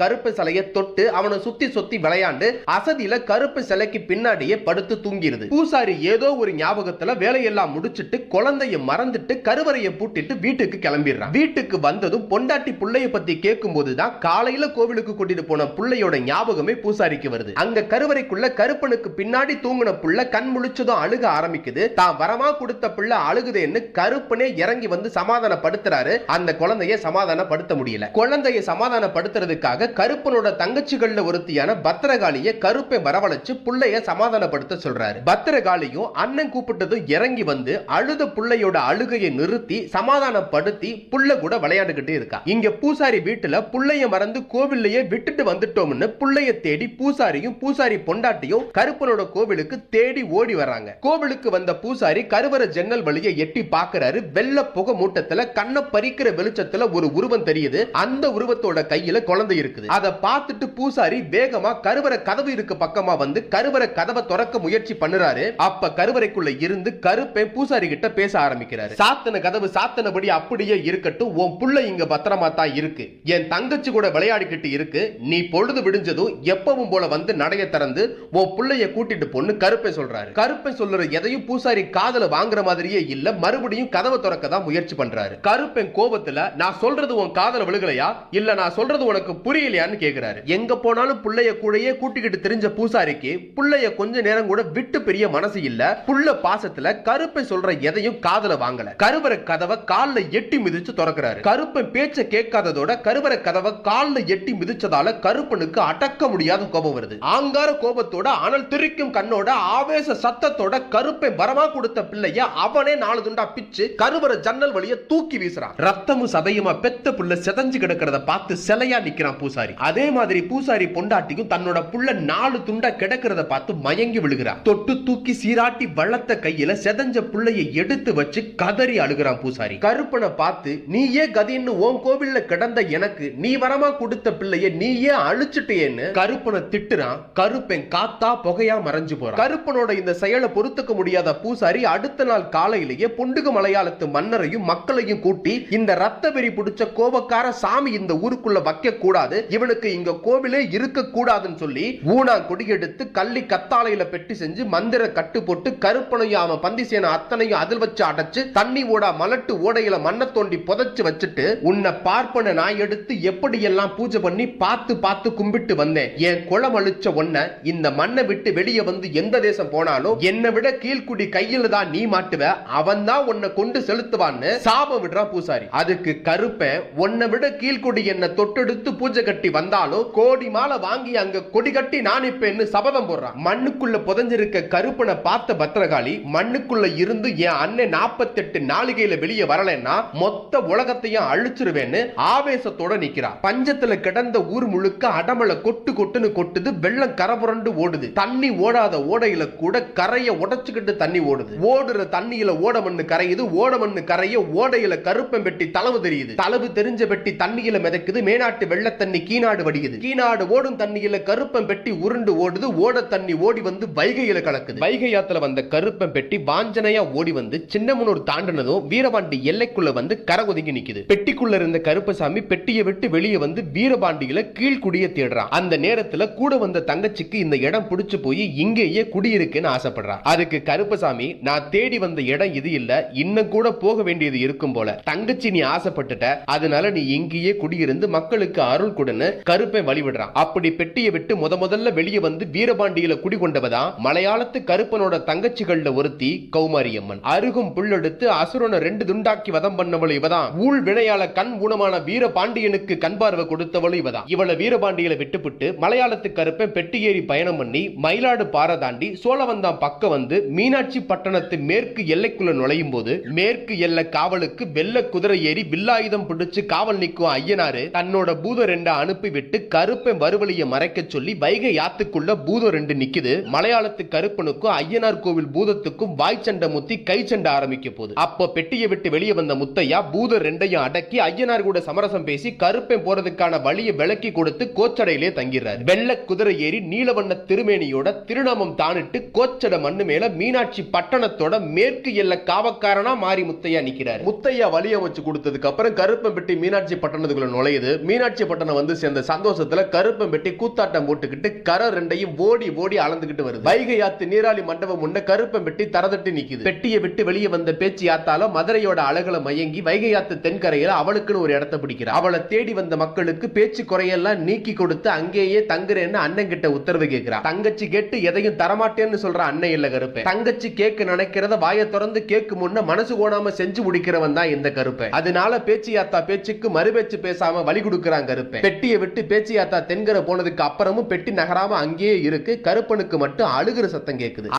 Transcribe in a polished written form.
கருப்பு சிலையை தொட்டு அவனை சுத்தி சுத்தி விளையாண்டு அசதியில கருப்பு சிலைக்கு பின்னாடியே படுத்து தூங்கிடுது. பூசாரி ஏதோ ஒரு ஞாபகத்துல வேலையெல்லாம் முடிச்சிட்டு குழந்தைய மறந்துட்டு கருவறையை பூட்டிட்டு வீட்டுக்கு கிளம்பிடுறான். வீட்டுக்கு வந்ததும் பொண்டாட்டி புள்ளைய பத்தி கேட்கும் போதுதான் காலையில கோவிலுக்கு கூட்டிட்டு போன புள்ளையோட ஞாபகமே பூசாரிக்கு வருது. அங்க கருவறைக்குள்ள கருப்பனுக்கு பின்னாடி தூங்கின புள்ள கண் முழிச்சதும் அழுக ஆரம்பிக்குது. தான் வரமா கொடுத்த புள்ள அழுகுதேன்னு கருப்பனே இறங்கி வந்து சமாதானப்படுத்துறாரு. அந்த குழந்தைய சமாதானப்படுத்த முடியல. குழந்தைய சமாதானப்படுத்துறதுக்காக கருப்பனோட தங்கச்சிகள்ல ஒருத்தியான பத்திரகாளிய கருப்பை வரவழைச்சு புள்ளைய சமாதானப்படுத்த சொல்றாரு. பத்திரகாளியும் அண்ணன் கூப்பிட்டதும் இறங்கி வந்து அழுத புள்ளையோட அழுகையை நிறுத்தி சமாதானப்படுத்தி புள்ள கூட விளையாண்டுகிட்டு இருக்கா. இங்க பூசாரி வீட்டுல புள்ளைய மறந்து கோவில்லையே விட்டுட்டு வந்துட்டோம்னு புள்ளைய தேடி பூசாரியும் பூசாரி பொண்டாட்டியும் கருப்பனோட கோவிலுக்கு தேடி ஓடி வராங்க. கோவிலுக்கு வந்த பூசாரி கருவறை ஜன்னல் வழியை எட்டி பார்க்கிறாரு. வெள்ள புகை மூட்டத்துல கண்ணை பறிக்கிற வெளிச்சத்துல ஒரு உருவம் தெரியுது. அந்த உருவத்தோட கையில குழந்தை இருக்குது. அதை பார்த்துட்டு பூசாரி வேகமா கருவறை கதவு இருக்கு பக்கமா வந்து கருவறை கதவை திறக்க முயற்சி பண்ணுறாரு. அப்ப கருவறைக்குள்ள இருந்து கருப்பை பூசாரி கிட்ட பேச ஆரம்பிக்கிறாரு. சாத்தன கதவு சாத்தனபடி அப்படியே இருக்கட்டும், உன் புள்ள இங்க பத்திரமா தான் இருக்கு, என் தங்கச்சி கூட விளையாடிக்கிட்டு இருக்கு, நீ பொழுது விடிஞ்சதும் எப்பவும் போல வந்து நடைய திறந்து உன் புள்ளைய கூட்டிட்டு போன்னு கருப்பை சொல்றாரு. கருப்பை சொல்ற எதையும் பூசாரி காதல வாங்குற மாதிரியே இல்ல, மறுபடியும் கதவை திறக்க தான் முயற்சி பண்றாரு. கருப்பை கோபத்துல நான் சொல்றது உன் காதல விழுகலையா இல்ல நான் சொல்றது உனக்கு புரியலையான்னு கேக்குறாரு. எங்க போனாலும் புள்ளைய கூடயே கூட்டிக்கிட்டு தெரிஞ்ச பூசாரிக்கு புள்ளைய கொஞ்ச நேரம் கூட விட்டு பெரிய மனசு இல்ல. புள்ள பாசத்துல கருப்பை சொல்ற எதையும் காதல வாங்கல. கருவறை கதவை கால்ல எட்டி மிதிச்சு திறக்கிறாரு. கருப்பை பேச்ச கேட்காததோட கருவறை கதவை கால்ல எட்டி மிதிச்சதால கருப்பனுக்கு அடக்க முடியாத கோபம் வருது. ஆங்கார கோபத்தோட அனல் திரிக்கும் கண்ணோட ஆவேச சத்தத்தோட கருப்பை வரமா கொடுத்த பிள்ளைய அவனே 4 துண்டா பிச்சு கருவறை ஜன்னல் வழிய தூக்கி வீசுறான். ரத்தமும் சதையுமா பெத்த புள்ள செதஞ்சு கிடக்கிறத பார்த்து சிலையா நிக்கிறான் பூசாரி. அதே மாதிரி பூசாரி பொண்டாட்டியும் தன்னோட புள்ள 4 துண்டா கிடக்கிறத பார்த்து மயங்கி விழுகிறான். தொட்டு தூக்கி சீராட்டி வளர்த்த கையில செதஞ்ச புள்ளையை எடுத்து வச்சு கதறி அழுகிறான் பூசாரி. கருப்பனை பார்த்து நீயே கதின்னு உன் கோவில்ல கிடந்த எனக்கு நீ வரமா கொடுத்த பிள்ளைய நீயே அழிச்சிட்டேன்னு கருப்பனை திட்டுறான். கருப்பன் காத்தா புகையா மறைஞ்சு போறான். கருப்பனோட இந்த செயலை பொறுத்துக்க முடியாத பூசாரி அடுத்த நாள் காலையிலேயே பொண்டுக மலையாளத்து மன்னரையும் மக்களையும் கூட்டி இந்த ரத்த வெறி பிடிச்ச கோபக்கார சாமி இந்த ஊருக்குள்ள வைக்க கூடாது, இவனுக்கு இங்க கோவிலே இருக்க கூடாதுன்னு சொல்லி ஊனா கொடியெடுத்து கள்ளி கத்தாழையில பெட்டி செஞ்சு மந்திர கட்டு போட்டு கருப்பனையும் அவன் பந்தி சேன அத்தனையும் அதில் வச்சு அடைச்சு தண்ணி ஓடா மலட்டு ஓடையில மண்ணை தோண்டி புதைச்சு வச்சுட்டு உன்னை பார்ப்பன நான் எடுத்து எப்படியெல்லாம் பூஜை பண்ணி பார்த்து பார்த்து கும்பிட்டு வந்தேன். என் குளம் அழிச்ச ஒன்ன இந்த மண்ணை விட்டு வெளியே வந்து எந்த தேசம் போனாலும் என்னை விட கீழ்குடி கையில தான் நீ மாட்டுவ, அவன் தான் உன்னை கொண்டு செலுத்துவான்னு சாபம் விடுறான் பூசாரி. அதுக்கு கருப்பன் உன்னை விட கீழ்குடி என்ன தொட்டெடுத்து பூஜை கட்டி வந்தாலும் கோடி மாலை வாங்கி அங்க கொடி கட்டி நான் இப்பன்னு சபதம் போடுறான். மண்ணுக்குள்ள புதஞ்சிருக்க கருப்பனை பார்த்த பத்திரகாளி மண்ணுக்குள்ள இருந்து என் அண்ணன் 48 நாளிகையில வெளியே வரலன்னா மொத்த உலகத்தையும் அழிச்சிருவேன்னு ஆவேசத்தோட நிக்கிறான். பஞ்சத்துல கிடந்த ஊர் முழுக்க அடமலை கொட்டு கொட்டுன்னு கொட்டுது. வெள்ளம் கரபுரண்டு ஓடுது. தண்ணி ஓடாத ஓடையில கூட கரைய உடைச்சுக்கிட்டு தண்ணி ஓடுது. ஓடுற தண்ணியில ஓட மண்ணு கரையுது. ஓட மண்ணு கரைய ஓடையில கருப்பம் பெட்டி தளவு தெரியுது. தளவு தெரிஞ்ச பெட்டி தண்ணியில மிதக்குது. மேனாட்டு வெள்ள தண்ணி கீநாடு வடியுது. கீநாடு ஓடும் தண்ணியில கருப்பம் பெட்டி உருண்டு ஓடுது. ஓட தண்ணி ஓடி வந்து வைகையில கலக்குது. வைகை ஆத்துல வந்த கருப்பம் பெட்டி வாஞ்சனையா ஓடி வந்து சின்னமனூர் தாண்டினதும் வீரபாண்டி எல்லைக்குள்ள வந்து கரை ஒதுங்கி நிக்குது. பெட்டிக்குள்ள இருந்த கருப்பசாமி பெட்டியை விட்டு வெளியே வந்து வீரபாண்டியில கீழ்குடிய தேடுறான். அந்த நேரத்துல கூட வந்த தங்கச்சிக்கு இந்த இடம் பிடிச்சு போய் இங்கேயே குடியிருக்குன்னு ஆசைப்படுறான். அதுக்கு கருப்பசாமி நான் தேடி வந்த இடம் இது இல்ல, இன்னும் கூட போக வேண்டியது இருக்கும் போல, தங்கச்சி நீ ஆசைப்பட்டுட்ட, அதனால நீ இங்கேயே குடியிருந்து மக்களுக்கு அருள் கொடுன்னு கருப்பை வழிவிடுறான். அப்படி பெட்டியை விட்டு முதல்ல வெளியே வந்து வீரபாண்டியில குடிகொண்டவதான் மலையாளத்து கருப்பனோட தங்கச்சிகள்ல ஒருத்தி கௌமாரியம்மன். அருகும் புல்லெடுத்து அசுரனை 2 துண்டாக்கி வதம் பண்ணவள் இவதான். ஊழ் வினையால கண் ஊனமான வீரபாண்டியனுக்கு கண் பார்வை கொடுத்தவள் இவதான். இவளை வீரபாண்டியில விட்டுவிட்டு மலையாளத்து கருப்பன் பெட்டி ஏறி பயணம் பண்ணி மயிலாடு பாறை தாண்டி சோழவந்தான் பக்கம் வந்து மீனாட்சி பட்டணத்து மேற்கு எல்லைக்குள்ள நுழையும் போது மேற்கு எல்லை காவலுக்கு வெள்ள குதிரை ஏறி வில்லாயுதம் பிடிச்சு காவல் நிற்கும் ஐயனாரு தன்னோட பூத 2 அனுப்பி விட்டு கருப்பன் வருவழியை மறைக்க சொல்லி வைகை யாத்துக்குள்ள பூதம் 2 நிக்குது. மலையாளத்து கருப்பனுக்கும் ஐயனார் கோவில் பூதத்துக்கும் வாய்ச்சண்டை முத்தி கை சண்டை ஆரம்பிக்க போகுது. அப்ப பெட்டியை விட்டு வெளியே வந்த முத்தையா பூத 2ஐயும் அடக்கி ஐயனார் கூட சமரசம் பேசி கருப்பன் போறதுக்கான வழியை விளக்கி கொடுத்து கோச்சடையிலே தங்கிறார். வெள்ள குதிரை ஏறி நீலவண்ண திருமேனியோட திருநாமம் தானிட்டு கோச்சட மண்ணு மேல மீனாட்சி பட்டணத்தோட மேற்கு எல்லை காவக்காரனா மாறி முத்தையா நிக்கிறார். முத்தையா வழி அமைச்சு கொடுத்ததுக்கு அப்புறம் கருப்பன் பெட்டி மீனாட்சி பட்டணத்துக்குள்ள நுழையுது. மீனாட்சி பட்டணம் வந்து சேர்ந்த சந்தோஷத்துல கருப்பன் பெட்டி கூத்தாட்டம் போட்டுக்கிட்டு கரை ரெண்டையும் ஓடி ஓடி அளந்துகிட்டு வருது. வைகை ஆத்து நீராளி மண்டபம் முன்ன கருப்பன் பெட்டி தரதட்டு நிக்குது. பெட்டியை விட்டு வெளியே வந்த பேச்சு யாத்தால மதுரையோட அழகுல மயங்கி வைகை ஆத்து தென்கரையில அவளுக்குன்னு ஒரு இடத்தை பிடிக்கிற. அவளை தேடி வந்த மக்களுக்கு பேச்சு குறையெல்லாம் நீக்கி கொடுத்து அங்கேயே தங்குறேன்னு அண்ணன் கிட்ட உத்தரவு கேட்கிறா. தங்கச்சி கேட்டு எதையும் தரமாட்டேன்னு சொல்ற அண்ணன் இல்ல கருப்பன். தங்கச்சி கேக்கு நினைக்கிறத வாயை திறந்து கேக்கு முன்ன மனசு கோணாம செஞ்சு முடிக்கிறவன் தான் இந்த கருப்பன். அதனால பேச்சு யாத்தா பேச்சுக்கு மறுபேச்சு பேசாம வழி கொடுக்கிறான் கருப்பன். பெட்டியை விட்டு பேச்சு யாத்தா தென்கரை போனதுக்கு அப்புறமும் பெட்டி நகராம அங்கேயே இருக்கு. கருப்பனுக்கு மட்டும் அழுகிற சத்தம் கேக்குது.